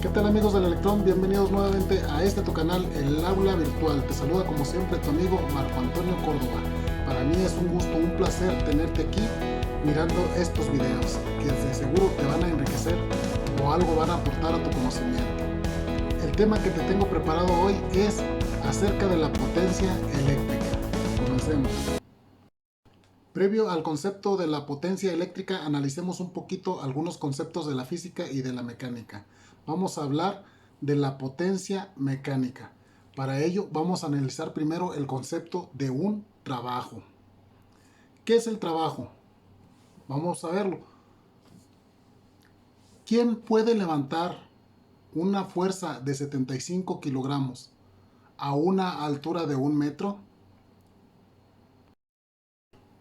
¿Qué tal amigos del Electrón? Bienvenidos nuevamente a tu canal, el aula virtual. Te saluda como siempre tu amigo Marco Antonio Córdoba. Para mí es un gusto, un placer tenerte aquí mirando estos videos que de seguro te van a enriquecer o algo van a aportar a tu conocimiento. El tema que te tengo preparado hoy es acerca de la potencia eléctrica. Comencemos. Previo al concepto de la potencia eléctrica, analicemos un poquito algunos conceptos de la física y de la mecánica. Vamos a hablar de la potencia mecánica. Para ello vamos a analizar primero el concepto de un trabajo. ¿Qué es el trabajo? Vamos a verlo. ¿Quién puede levantar una fuerza de 75 kilogramos a una altura de 1 metro?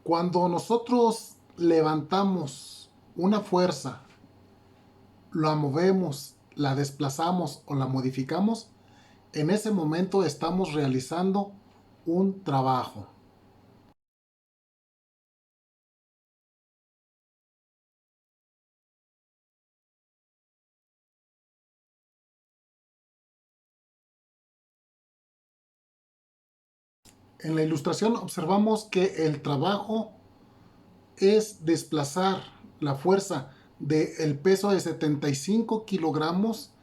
Cuando nosotros levantamos una fuerza, la movemos, la desplazamos o la modificamos, en ese momento estamos realizando un trabajo. En la ilustración observamos que el trabajo es desplazar la fuerza del peso de 75 kilogramos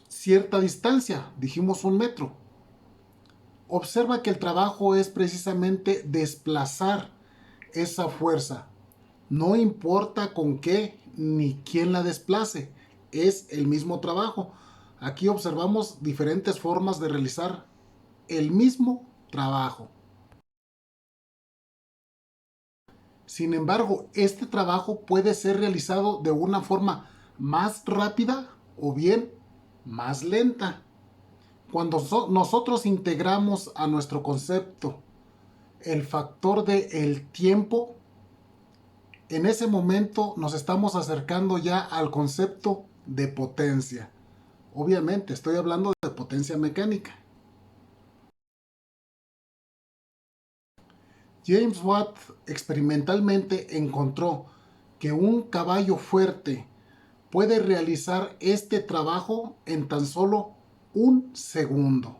cierta distancia, dijimos 1 metro. Observa que el trabajo es precisamente desplazar esa fuerza. No importa con qué ni quién la desplace, es el mismo trabajo. Aquí observamos diferentes formas de realizar el mismo trabajo. Sin embargo, este trabajo puede ser realizado de una forma más rápida o bien más lenta. Cuando nosotros integramos a nuestro concepto el factor de el tiempo, en ese momento nos estamos acercando ya al concepto de potencia. Obviamente estoy hablando de potencia mecánica. James Watt experimentalmente encontró que un caballo fuerte puede realizar este trabajo en tan solo 1 segundo.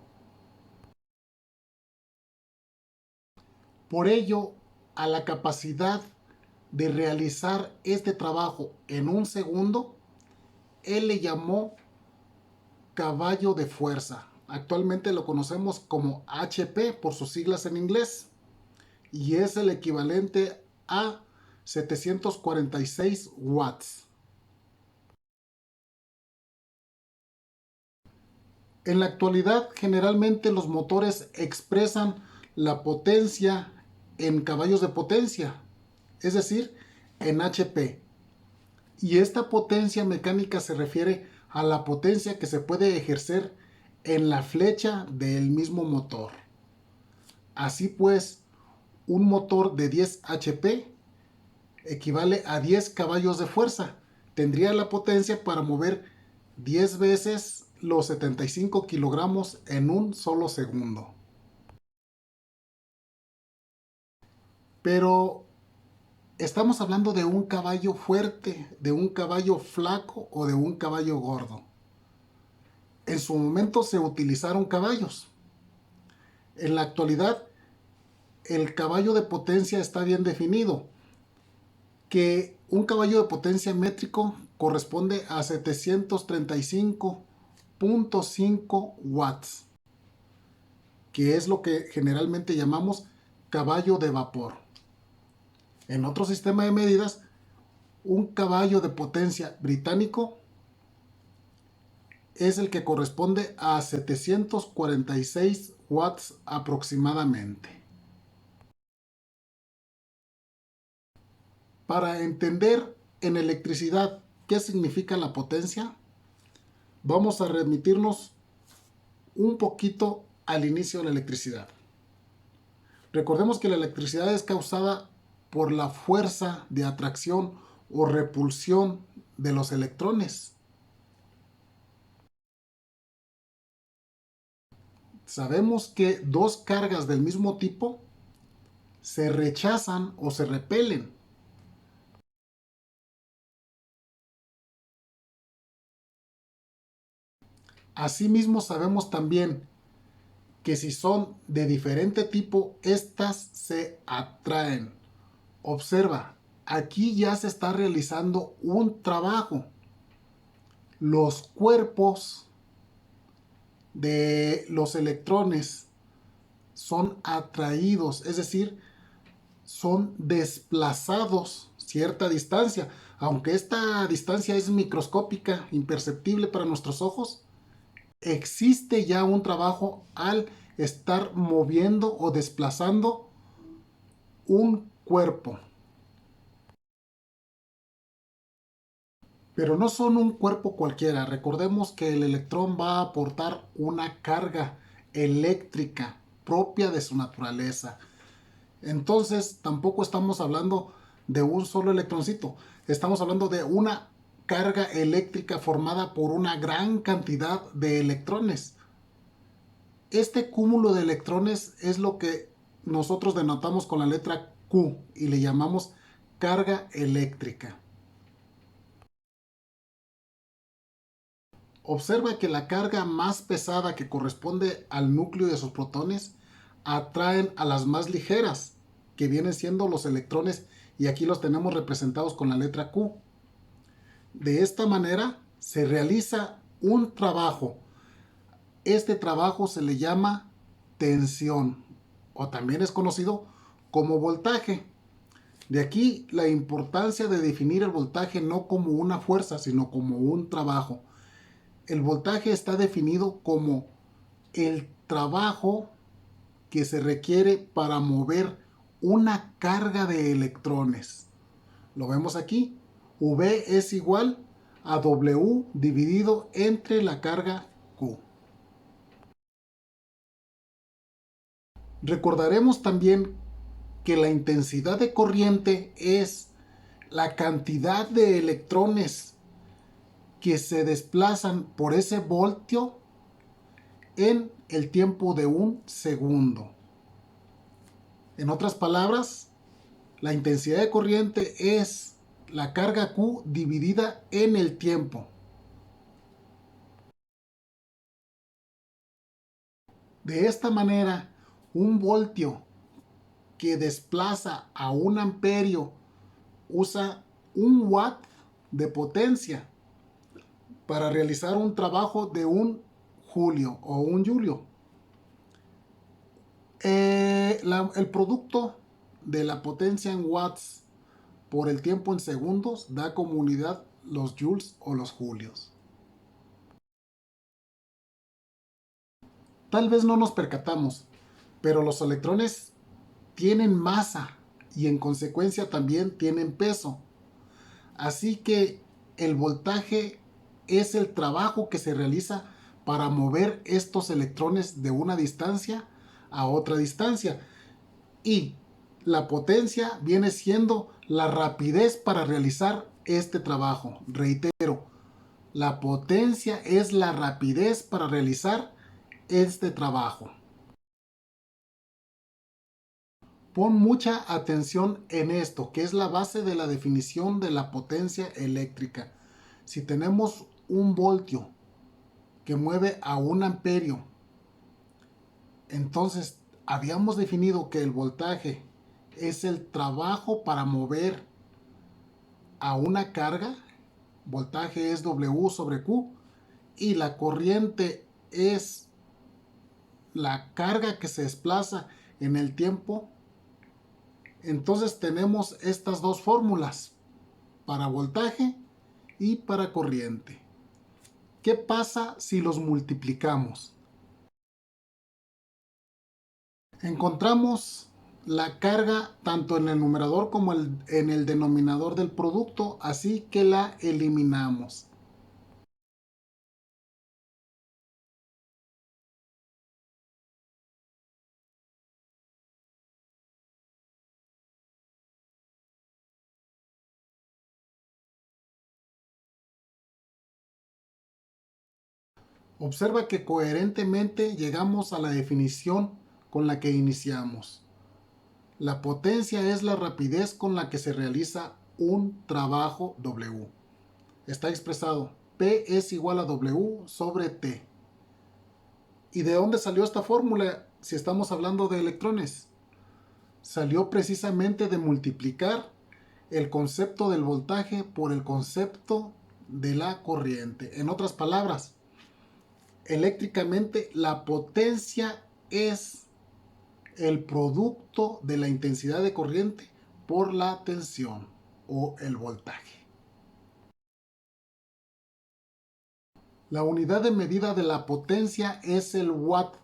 Por ello, a la capacidad de realizar este trabajo en 1 segundo, él le llamó caballo de fuerza. Actualmente lo conocemos como HP por sus siglas en inglés y es el equivalente a 746 watts. En la actualidad, generalmente los motores expresan la potencia en caballos de potencia, es decir, en HP. Y esta potencia mecánica se refiere a la potencia que se puede ejercer en la flecha del mismo motor. Así pues, un motor de 10 HP equivale a 10 caballos de fuerza. Tendría la potencia para mover 10 veces los 75 kilogramos en un solo segundo. Pero estamos hablando de un caballo fuerte, de un caballo flaco o de un caballo gordo. En su momento se utilizaron caballos. En la actualidad, el caballo de potencia está bien definido, que un caballo de potencia métrico corresponde a 735.5 watts, que es lo que generalmente llamamos caballo de vapor. En otro sistema de medidas, un caballo de potencia británico es el que corresponde a 746 watts aproximadamente. Para entender en electricidad qué significa la potencia, vamos a remitirnos un poquito al inicio de la electricidad. Recordemos que la electricidad es causada por la fuerza de atracción o repulsión de los electrones. Sabemos que dos cargas del mismo tipo se rechazan o se repelen. Asimismo, sabemos también que si son de diferente tipo, estas se atraen. Observa, aquí ya se está realizando un trabajo. Los cuerpos de los electrones son atraídos, es decir, son desplazados cierta distancia. Aunque esta distancia es microscópica, imperceptible para nuestros ojos, existe ya un trabajo al estar moviendo o desplazando un cuerpo. Pero no son un cuerpo cualquiera. Recordemos que el electrón va a aportar una carga eléctrica propia de su naturaleza. Entonces tampoco estamos hablando de un solo electroncito. Estamos hablando de una carga eléctrica formada por una gran cantidad de electrones. Este cúmulo de electrones es lo que nosotros denotamos con la letra Q y le llamamos carga eléctrica. Observa que la carga más pesada, que corresponde al núcleo de sus protones, atraen a las más ligeras, que vienen siendo los electrones, y aquí los tenemos representados con la letra Q. De esta manera se realiza un trabajo. Este trabajo se le llama tensión, o también es conocido como voltaje. De aquí la importancia de definir el voltaje no como una fuerza, sino como un trabajo. El voltaje está definido como el trabajo que se requiere para mover una carga de electrones. Lo vemos aquí. V es igual a W dividido entre la carga Q. Recordaremos también que la intensidad de corriente es la cantidad de electrones que se desplazan por ese voltio en el tiempo de un segundo. En otras palabras, la intensidad de corriente es la carga Q dividida en el tiempo. De esta manera, un voltio que desplaza a un amperio usa un watt de potencia para realizar un trabajo de un julio o un julio. El producto de la potencia en watts por el tiempo en segundos da como unidad los joules o los julios. Tal vez no nos percatamos, pero los electrones tienen masa y en consecuencia también tienen peso. Así que el voltaje es el trabajo que se realiza para mover estos electrones de una distancia a otra distancia. Y la potencia viene siendo la rapidez para realizar este trabajo. Reitero, la potencia es la rapidez para realizar este trabajo. Pon mucha atención en esto, que es la base de la definición de la potencia eléctrica. Si tenemos un voltio que mueve a un amperio, entonces habíamos definido que el voltaje es el trabajo para mover a una carga. Voltaje es W sobre Q y la corriente es la carga que se desplaza en el tiempo. Entonces tenemos estas dos fórmulas para voltaje y para corriente. ¿Qué pasa si los multiplicamos? Encontramos la carga tanto en el numerador como en el denominador del producto, así que la eliminamos. Observa que coherentemente llegamos a la definición con la que iniciamos. La potencia es la rapidez con la que se realiza un trabajo W. Está expresado P es igual a W sobre T. ¿Y de dónde salió esta fórmula si estamos hablando de electrones? Salió precisamente de multiplicar el concepto del voltaje por el concepto de la corriente. En otras palabras, eléctricamente la potencia es el producto de la intensidad de corriente por la tensión o el voltaje. La unidad de medida de la potencia es el watt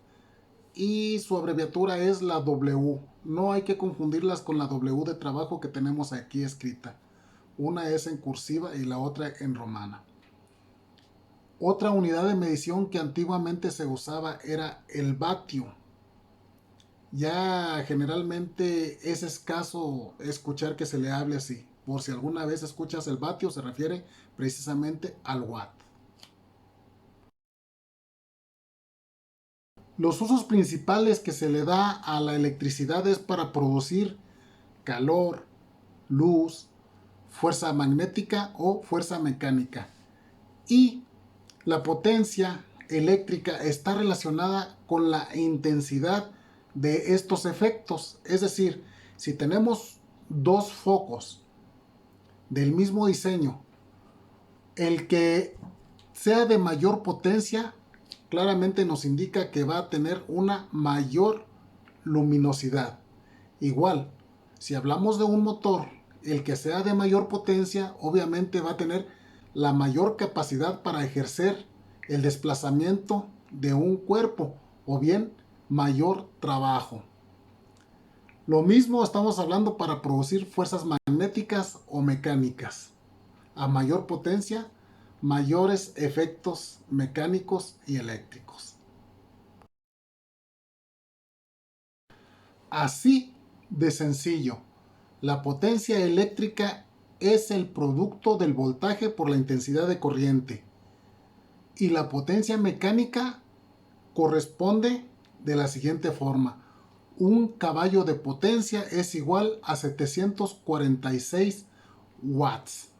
y su abreviatura es la W. No hay que confundirlas con la W de trabajo que tenemos aquí escrita. Una es en cursiva y la otra en romana. Otra unidad de medición que antiguamente se usaba era el vatio. Ya generalmente es escaso escuchar que se le hable así. Por si alguna vez escuchas el vatio, se refiere precisamente al watt. Los usos principales que se le da a la electricidad es para producir calor, luz, fuerza magnética o fuerza mecánica. Y la potencia eléctrica está relacionada con la intensidad de estos efectos. Es decir, si tenemos dos focos del mismo diseño, el que sea de mayor potencia claramente nos indica que va a tener una mayor luminosidad. Igual, si hablamos de un motor, el que sea de mayor potencia obviamente va a tener la mayor capacidad para ejercer el desplazamiento de un cuerpo o bien mayor trabajo. Lo mismo estamos hablando para producir fuerzas magnéticas o mecánicas. A mayor potencia, mayores efectos mecánicos y eléctricos. Así de sencillo, la potencia eléctrica es el producto del voltaje por la intensidad de corriente y la potencia mecánica corresponde de la siguiente forma. Un caballo de potencia es igual a 746 watts.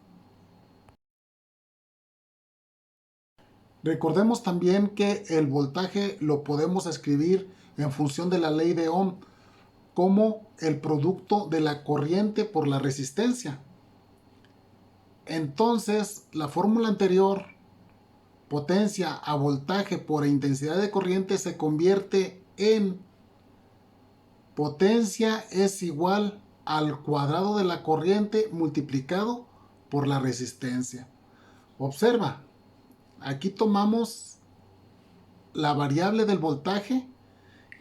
Recordemos también que el voltaje lo podemos escribir en función de la ley de Ohm como el producto de la corriente por la resistencia. Entonces, la fórmula anterior, potencia a voltaje por intensidad de corriente, se convierte en potencia es igual al cuadrado de la corriente multiplicado por la resistencia. Observa, aquí tomamos la variable del voltaje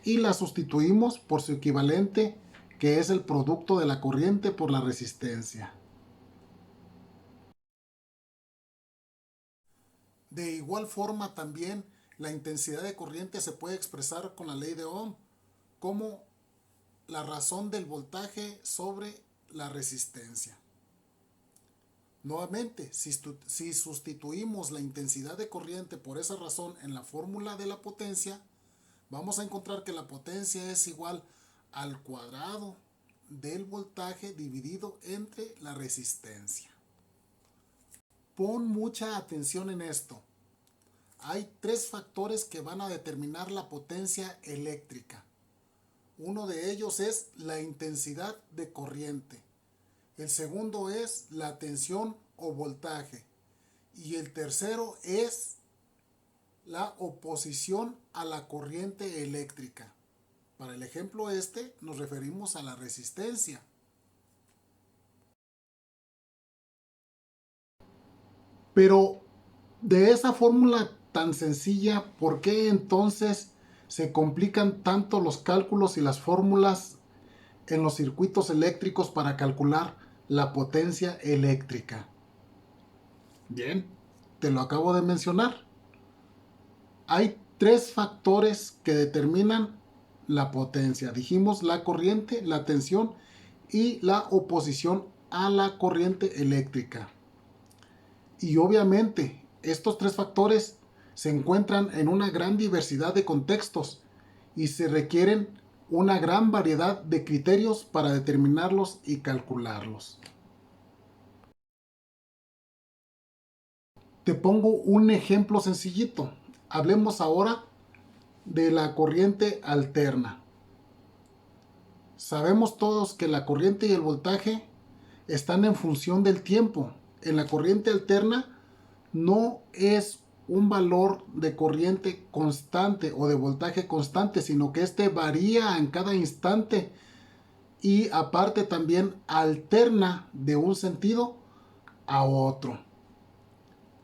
y la sustituimos por su equivalente, que es el producto de la corriente por la resistencia. De igual forma también la intensidad de corriente se puede expresar con la ley de Ohm como la razón del voltaje sobre la resistencia. Nuevamente, si sustituimos la intensidad de corriente por esa razón en la fórmula de la potencia, vamos a encontrar que la potencia es igual al cuadrado del voltaje dividido entre la resistencia. Pon mucha atención en esto. Hay tres factores que van a determinar la potencia eléctrica. Uno de ellos es la intensidad de corriente. El segundo es la tensión o voltaje. Y el tercero es la oposición a la corriente eléctrica. Para el ejemplo nos referimos a la resistencia. Pero de esa fórmula tan sencilla, ¿por qué entonces se complican tanto los cálculos y las fórmulas en los circuitos eléctricos para calcular la potencia eléctrica? Bien, te lo acabo de mencionar. Hay tres factores que determinan la potencia. Dijimos la corriente, la tensión y la oposición a la corriente eléctrica. Y obviamente estos tres factores se encuentran en una gran diversidad de contextos y se requieren una gran variedad de criterios para determinarlos y calcularlos. Te pongo un ejemplo sencillito. Hablemos ahora de la corriente alterna. Sabemos todos que la corriente y el voltaje están en función del tiempo. En la corriente alterna no es un valor de corriente constante o de voltaje constante, sino que este varía en cada instante y aparte también alterna de un sentido a otro.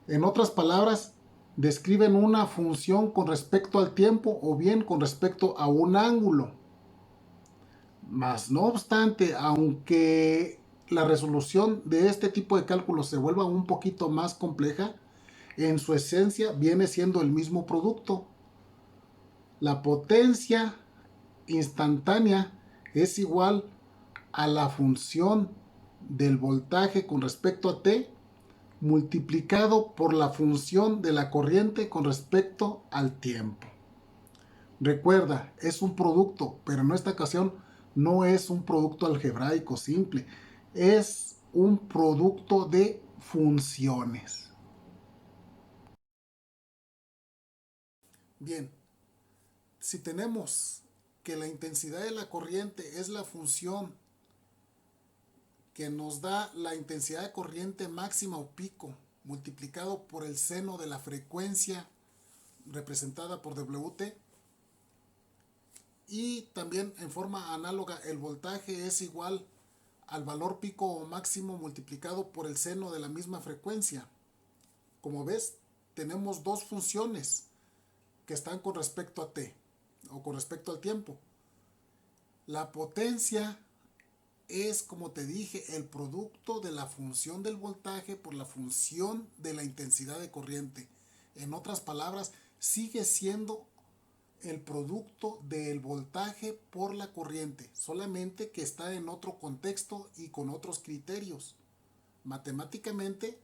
En otras palabras, describen una función con respecto al tiempo o bien con respecto a un ángulo. Mas no obstante, aunque la resolución de este tipo de cálculos se vuelva un poquito más compleja, en su esencia viene siendo el mismo producto. La potencia instantánea es igual a la función del voltaje con respecto a t multiplicado por la función de la corriente con respecto al tiempo. Recuerda, es un producto, pero en esta ocasión no es un producto algebraico simple, es un producto de funciones. Bien, si tenemos que la intensidad de la corriente es la función que nos da la intensidad de corriente máxima o pico multiplicado por el seno de la frecuencia representada por Wt, y también en forma análoga el voltaje es igual al valor pico o máximo multiplicado por el seno de la misma frecuencia. Como ves, tenemos dos funciones que están con respecto a t o con respecto al tiempo. La potencia es, como te dije, el producto de la función del voltaje por la función de la intensidad de corriente. En otras palabras, sigue siendo el producto del voltaje por la corriente, solamente que está en otro contexto y con otros criterios. Matemáticamente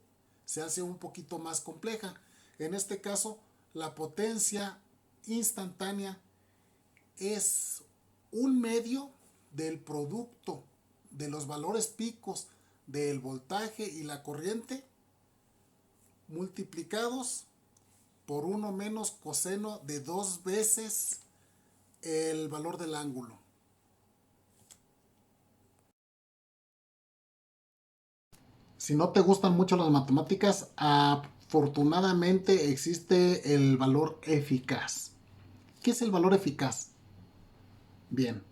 se hace un poquito más compleja. En este caso, la potencia instantánea es un medio del producto de los valores picos del voltaje y la corriente multiplicados por 1 menos coseno de 2 veces el valor del ángulo. Si no te gustan mucho las matemáticas, afortunadamente existe el valor eficaz. ¿Qué es el valor eficaz? Bien,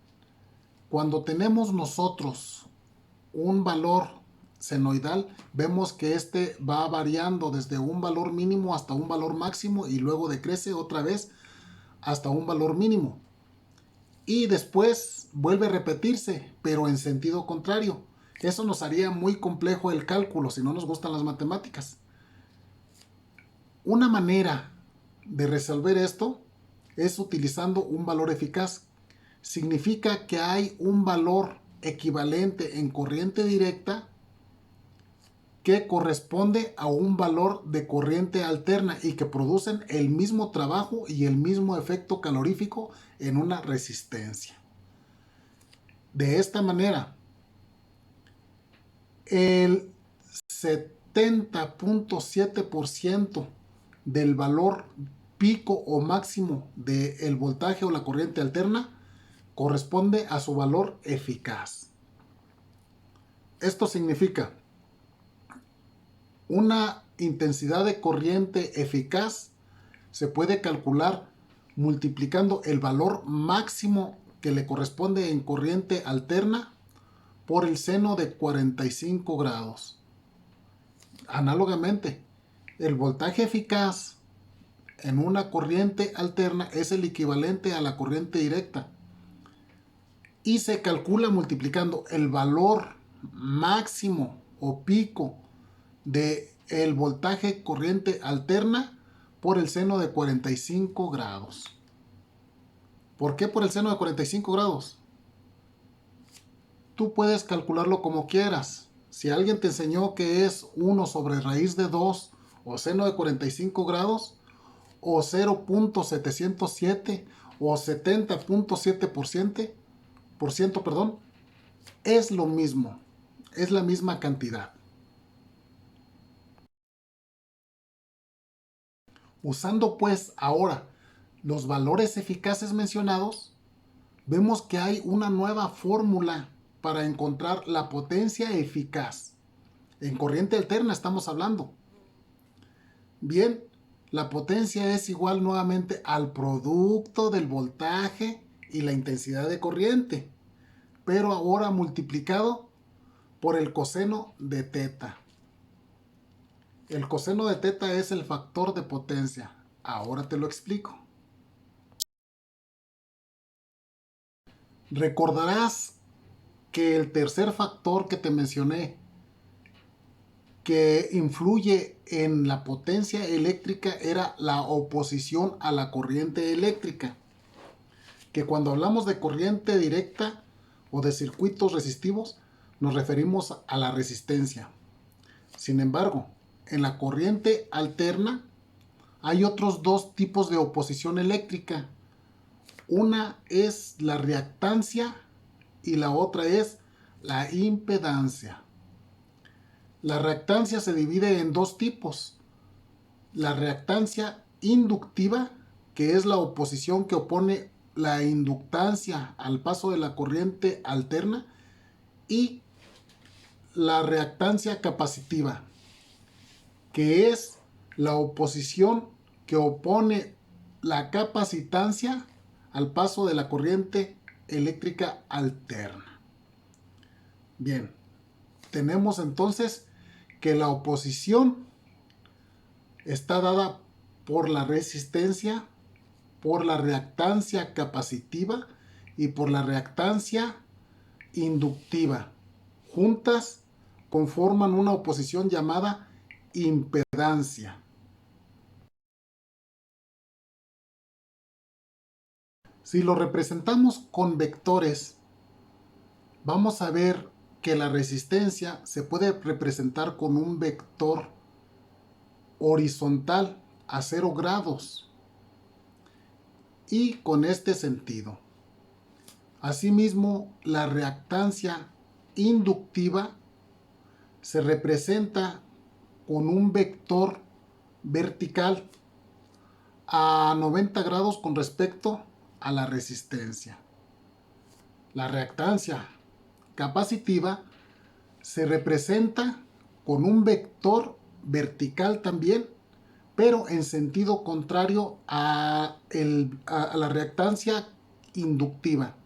cuando tenemos nosotros un valor senoidal, vemos que este va variando desde un valor mínimo hasta un valor máximo y luego decrece otra vez hasta un valor mínimo. Y después vuelve a repetirse, pero en sentido contrario. Eso nos haría muy complejo el cálculo si no nos gustan las matemáticas. Una manera de resolver esto es utilizando un valor eficaz. Significa que hay un valor equivalente en corriente directa que corresponde a un valor de corriente alterna y que producen el mismo trabajo y el mismo efecto calorífico en una resistencia. De esta manera, el 70.7% del valor pico o máximo del voltaje o la corriente alterna corresponde a su valor eficaz. Esto significa una intensidad de corriente eficaz se puede calcular multiplicando el valor máximo que le corresponde en corriente alterna por el seno de 45 grados. Análogamente, el voltaje eficaz en una corriente alterna es el equivalente a la corriente directa y se calcula multiplicando el valor máximo o pico de el voltaje corriente alterna por el seno de 45 grados. ¿Por qué por el seno de 45 grados? Tú puedes calcularlo como quieras. Si alguien te enseñó que es 1 sobre raíz de 2 o seno de 45 grados o 0.707 o 70.7%, perdón, es lo mismo, es la misma cantidad. Usando pues ahora los valores eficaces mencionados, vemos que hay una nueva fórmula para encontrar la potencia eficaz. En corriente alterna estamos hablando. Bien, la potencia es igual nuevamente al producto del voltaje y la intensidad de corriente, pero ahora multiplicado por el coseno de teta. El coseno de teta es el factor de potencia. Ahora te lo explico. Recordarás que el tercer factor que te mencioné, que influye en la potencia eléctrica, era la oposición a la corriente eléctrica. Que cuando hablamos de corriente directa o de circuitos resistivos, nos referimos a la resistencia. Sin embargo, en la corriente alterna hay otros dos tipos de oposición eléctrica. Una es la reactancia y la otra es la impedancia. La reactancia se divide en dos tipos. La reactancia inductiva, que es la oposición que opone la inductancia al paso de la corriente alterna, y la reactancia capacitiva, que es la oposición que opone la capacitancia al paso de la corriente eléctrica alterna. Bien, tenemos entonces que la oposición está dada por la resistencia, por la reactancia capacitiva y por la reactancia inductiva. Juntas conforman una oposición llamada impedancia. Si lo representamos con vectores, vamos a ver que la resistencia se puede representar con un vector horizontal a 0 grados y con este sentido. Asimismo, la reactancia inductiva se representa con un vector vertical a 90 grados con respecto a la resistencia. La reactancia capacitiva se representa con un vector vertical también, pero en sentido contrario a la reactancia inductiva.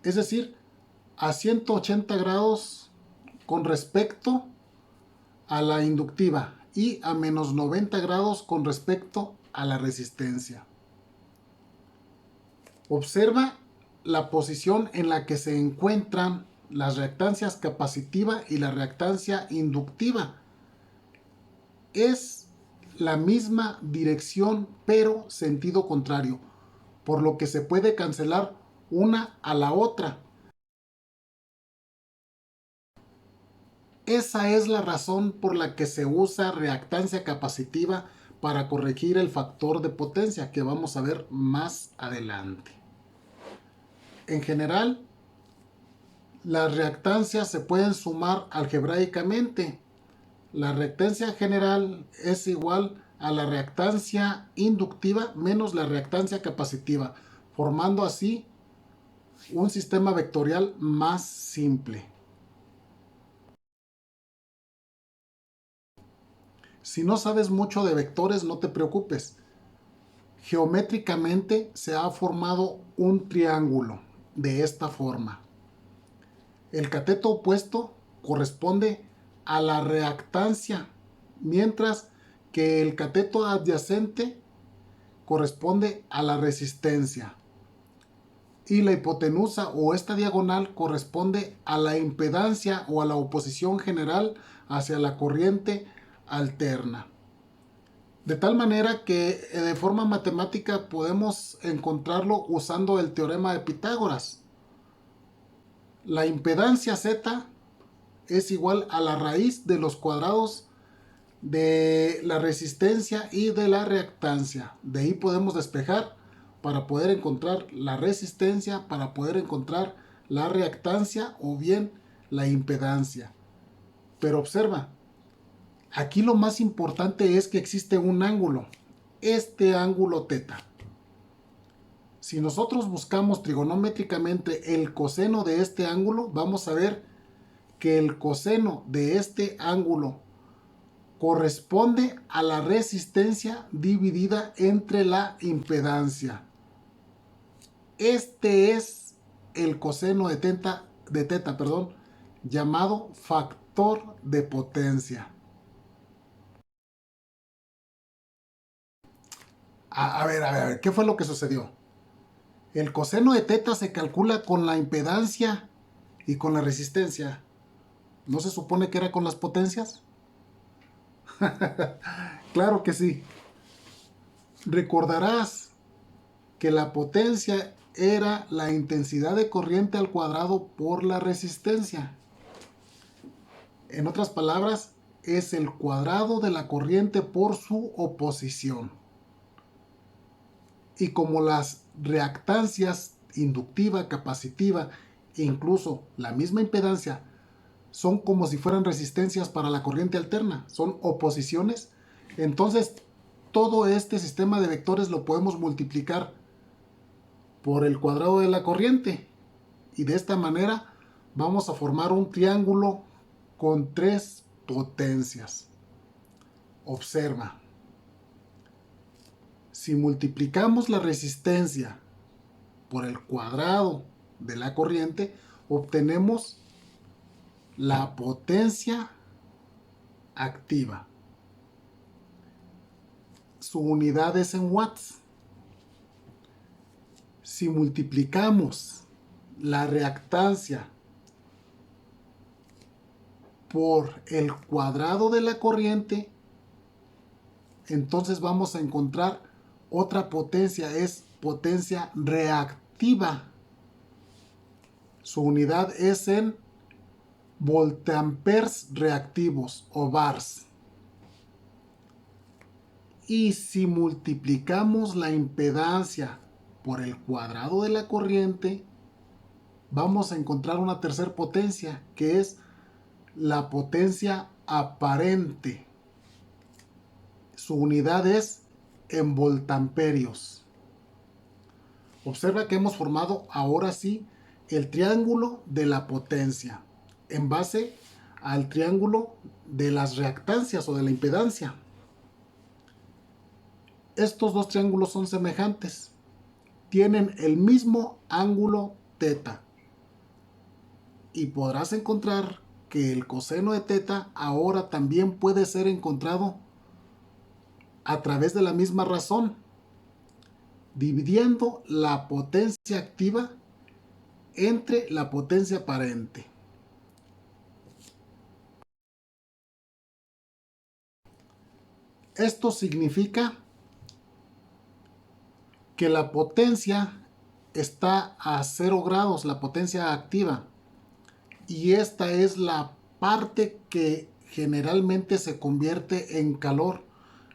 Es decir, a 180 grados con respecto a la inductiva y a menos 90 grados con respecto a la resistencia. Observa la posición en la que se encuentran las reactancias capacitiva y la reactancia inductiva. Es la misma dirección, pero sentido contrario, por lo que se puede cancelar una a la otra. Esa es la razón por la que se usa reactancia capacitiva para corregir el factor de potencia, que vamos a ver más adelante. En general, las reactancias se pueden sumar algebraicamente. La reactancia general es igual a la reactancia inductiva menos la reactancia capacitiva, formando así un sistema vectorial más simple. Si no sabes mucho de vectores, no te preocupes. Geométricamente se ha formado un triángulo de esta forma. El cateto opuesto corresponde a la reactancia, mientras que el cateto adyacente corresponde a la resistencia. Y la hipotenusa o esta diagonal corresponde a la impedancia o a la oposición general hacia la corriente alterna. De tal manera que de forma matemática podemos encontrarlo usando el teorema de Pitágoras. La impedancia Z es igual a la raíz de los cuadrados de la resistencia y de la reactancia. De ahí podemos despejar para poder encontrar la resistencia, para poder encontrar la reactancia o bien la impedancia. Pero observa, aquí lo más importante es que existe un ángulo. este ángulo teta. Si nosotros buscamos trigonométricamente el coseno de este ángulo, vamos a ver que el coseno de este ángulo corresponde a la resistencia dividida entre la impedancia. Este es el coseno de teta, llamado factor de potencia. A ver, ¿qué fue lo que sucedió? El coseno de teta se calcula con la impedancia y con la resistencia. ¿No se supone que era con las potencias? Claro que sí. Recordarás que la potencia era la intensidad de corriente al cuadrado por la resistencia. En otras palabras, es el cuadrado de la corriente por su oposición. Y como las reactancias inductiva, capacitiva e incluso la misma impedancia son como si fueran resistencias para la corriente alterna, son oposiciones, entonces todo este sistema de vectores lo podemos multiplicar por el cuadrado de la corriente y de esta manera vamos a formar un triángulo con tres potencias. Observa, si multiplicamos la resistencia por el cuadrado de la corriente, obtenemos la potencia activa. Su unidad es en watts. Si multiplicamos la reactancia por el cuadrado de la corriente, entonces vamos a encontrar otra potencia, es potencia reactiva. Su unidad es en voltamperes reactivos o bars. Y si multiplicamos la impedancia por el cuadrado de la corriente, vamos a encontrar una tercera potencia, que es la potencia aparente. Su unidad es en voltamperios. Observa que hemos formado ahora sí el triángulo de la potencia en base al triángulo de las reactancias o de la impedancia. Estos dos triángulos son semejantes, tienen el mismo ángulo teta y podrás encontrar que el coseno de teta ahora también puede ser encontrado a través de la misma razón, dividiendo la potencia activa entre la potencia aparente. Esto significa que la potencia está a 0 grados, la potencia activa, y esta es la parte que generalmente se convierte en calor,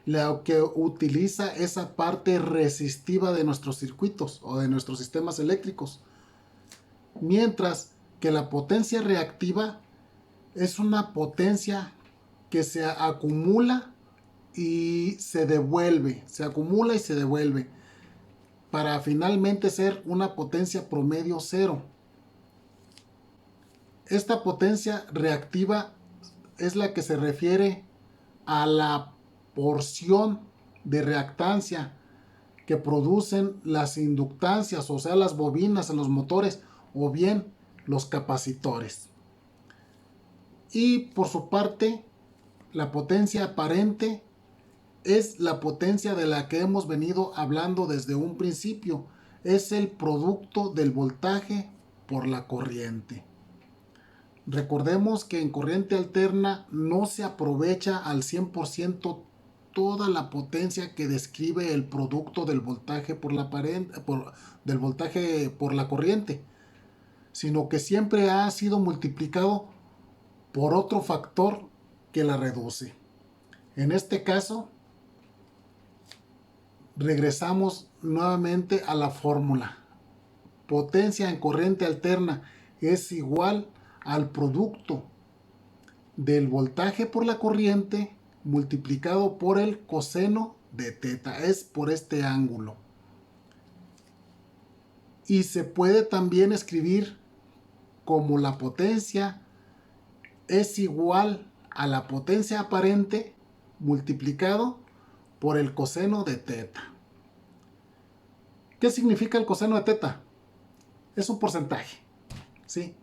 la que utiliza esa parte resistiva de nuestros circuitos o de nuestros sistemas eléctricos, mientras que la potencia reactiva es una potencia que se acumula y se devuelve, se acumula y se devuelve, para finalmente ser una potencia promedio cero. Esta potencia reactiva es la que se refiere a la porción de reactancia que producen las inductancias, o sea, las bobinas en los motores o bien los capacitores. Y por su parte, la potencia aparente es la potencia de la que hemos venido hablando desde un principio. Es el producto del voltaje por la corriente. Recordemos que en corriente alterna no se aprovecha al 100% toda la potencia que describe el producto del voltaje por la corriente, sino que siempre ha sido multiplicado por otro factor que la reduce. En este caso, regresamos nuevamente a la fórmula. Potencia en corriente alterna es igual al producto del voltaje por la corriente multiplicado por el coseno de teta, es por este ángulo. Y se puede también escribir como la potencia es igual a la potencia aparente multiplicado por el coseno de teta. ¿Qué significa el coseno de teta? Es un porcentaje, ¿sí?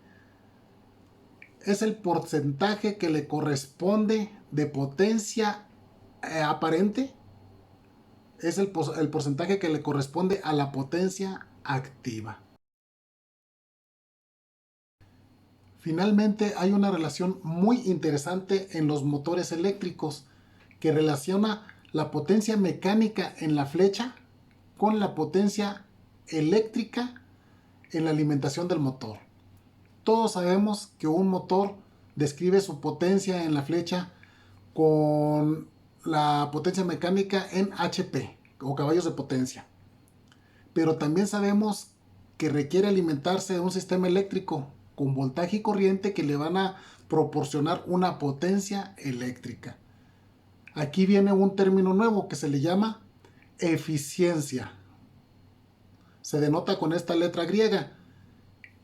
Es el porcentaje que le corresponde de potencia aparente. Es el porcentaje que le corresponde a la potencia activa. Finalmente, hay una relación muy interesante en los motores eléctricos que relaciona la potencia mecánica en la flecha con la potencia eléctrica en la alimentación del motor. Todos sabemos que un motor describe su potencia en la flecha con la potencia mecánica en HP o caballos de potencia. Pero también sabemos que requiere alimentarse de un sistema eléctrico con voltaje y corriente que le van a proporcionar una potencia eléctrica. Aquí viene un término nuevo que se le llama eficiencia. Se denota con esta letra griega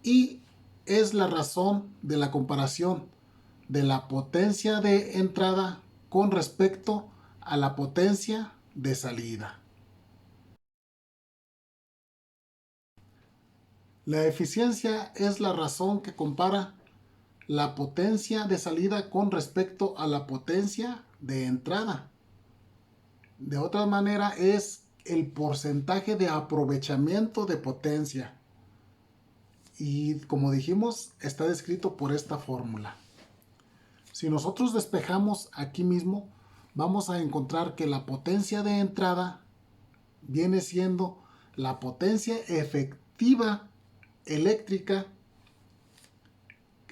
y es la razón de la comparación de la potencia de entrada con respecto a la potencia de salida. La eficiencia es la razón que compara la potencia de salida con respecto a la potencia de entrada. De otra manera es el porcentaje de aprovechamiento de potencia. Y como dijimos, está descrito por esta fórmula. Si nosotros despejamos aquí mismo, vamos a encontrar que la potencia de entrada viene siendo la potencia efectiva eléctrica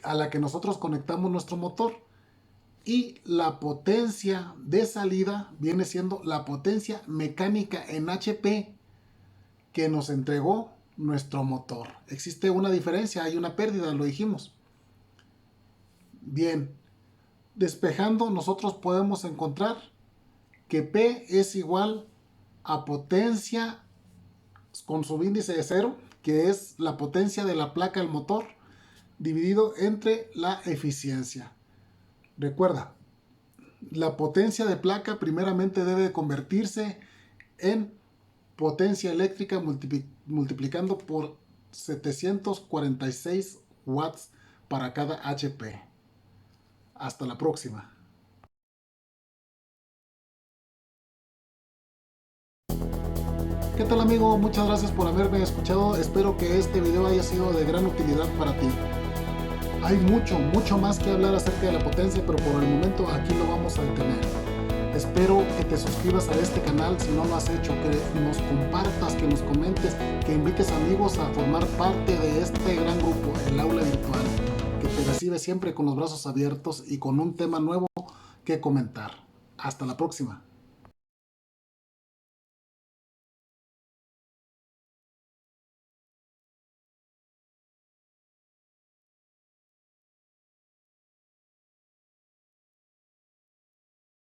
a la que nosotros conectamos nuestro motor, y la potencia de salida viene siendo la potencia mecánica en HP que nos entregó nuestro motor. Existe una diferencia, hay una pérdida, lo dijimos. Bien, despejando nosotros podemos encontrar que P es igual a potencia con subíndice de 0, que es la potencia de la placa del motor, dividido entre la eficiencia. Recuerda, la potencia de placa primeramente debe convertirse en potencia eléctrica multiplicando por 746 watts para cada HP. Hasta la próxima. ¿Qué tal, amigo? Muchas gracias por haberme escuchado. Espero que este video haya sido de gran utilidad para ti. Hay mucho más que hablar acerca de la potencia, pero por el momento aquí lo vamos a detener. Espero que te suscribas a este canal si no lo has hecho, que nos compartas, que nos comentes, que invites amigos a formar parte de este gran grupo, el Aula Virtual, que te recibe siempre con los brazos abiertos y con un tema nuevo que comentar. Hasta la próxima.